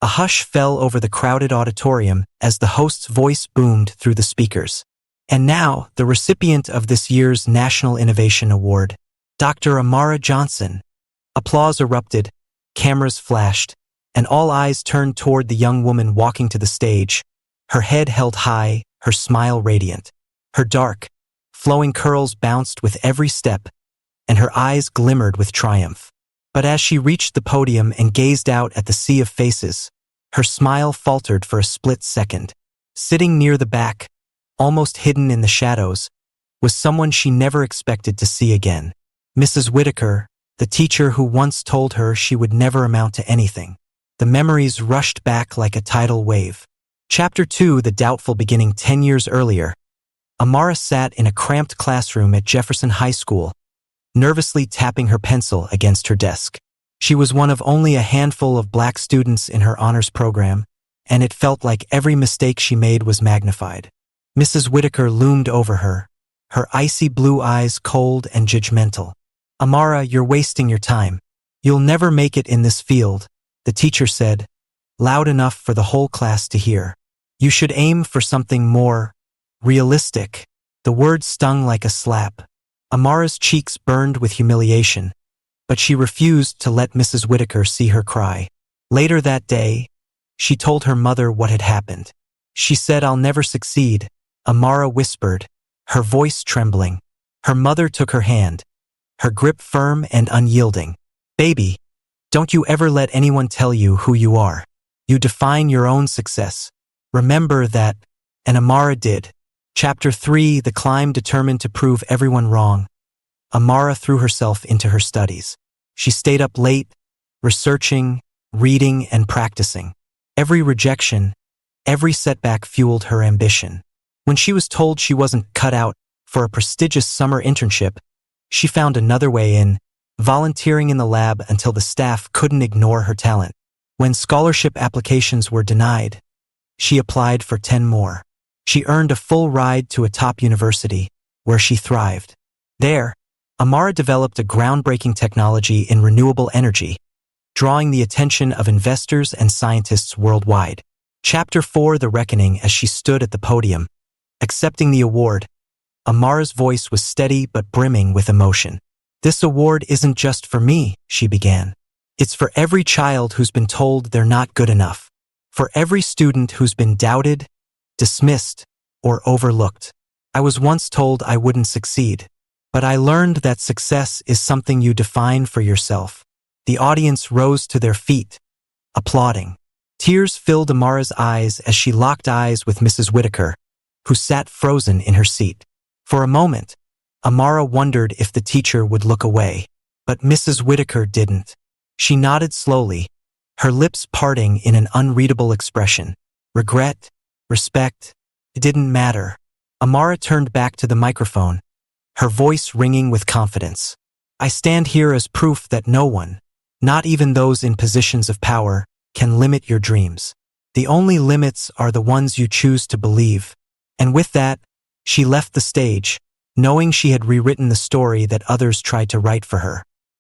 A hush fell over the crowded auditorium as the host's voice boomed through the speakers. And now, the recipient of this year's National Innovation Award, Dr. Amara Johnson. Applause erupted, cameras flashed, and all eyes turned toward the young woman walking to the stage, her head held high, her smile radiant. Her dark, flowing curls bounced with every step, and her eyes glimmered with triumph. But as she reached the podium and gazed out at the sea of faces, her smile faltered for a split second. Sitting near the back, almost hidden in the shadows, was someone she never expected to see again. Mrs. Whitaker, the teacher who once told her she would never amount to anything. The memories rushed back like a tidal wave. Chapter 2: The Doubtful Beginning. 10 years earlier, Amara sat in a cramped classroom at Jefferson High School, nervously tapping her pencil against her desk. She was one of only a handful of black students in her honors program, and it felt like every mistake she made was magnified. Mrs. Whitaker loomed over her, her icy blue eyes cold and judgmental. "Amara, you're wasting your time. You'll never make it in this field," the teacher said, loud enough for the whole class to hear. "You should aim for something more realistic." The words stung like a slap. Amara's cheeks burned with humiliation, but she refused to let Mrs. Whitaker see her cry. Later that day, she told her mother what had happened. She said, "I'll never succeed," Amara whispered, her voice trembling. Her mother took her hand, her grip firm and unyielding. "Baby, don't you ever let anyone tell you who you are. You define your own success. Remember that," and Amara did. Chapter 3: The Climb. Determined to prove everyone wrong, Amara threw herself into her studies. She stayed up late, researching, reading, and practicing. Every rejection, every setback fueled her ambition. When she was told she wasn't cut out for a prestigious summer internship, she found another way in, volunteering in the lab until the staff couldn't ignore her talent. When scholarship applications were denied, she applied for 10 more. She earned a full ride to a top university, where she thrived. There, Amara developed a groundbreaking technology in renewable energy, drawing the attention of investors and scientists worldwide. Chapter 4: The Reckoning. As she stood at the podium, accepting the award, Amara's voice was steady but brimming with emotion. "This award isn't just for me," she began. "It's for every child who's been told they're not good enough. For every student who's been doubted, dismissed, or overlooked. I was once told I wouldn't succeed, but I learned that success is something you define for yourself." The audience rose to their feet, applauding. Tears filled Amara's eyes as she locked eyes with Mrs. Whitaker, who sat frozen in her seat. For a moment, Amara wondered if the teacher would look away, but Mrs. Whitaker didn't. She nodded slowly, her lips parting in an unreadable expression. Regret, respect, it didn't matter. Amara turned back to the microphone, her voice ringing with confidence. "I stand here as proof that no one, not even those in positions of power, can limit your dreams. The only limits are the ones you choose to believe." And with that, she left the stage, knowing she had rewritten the story that others tried to write for her.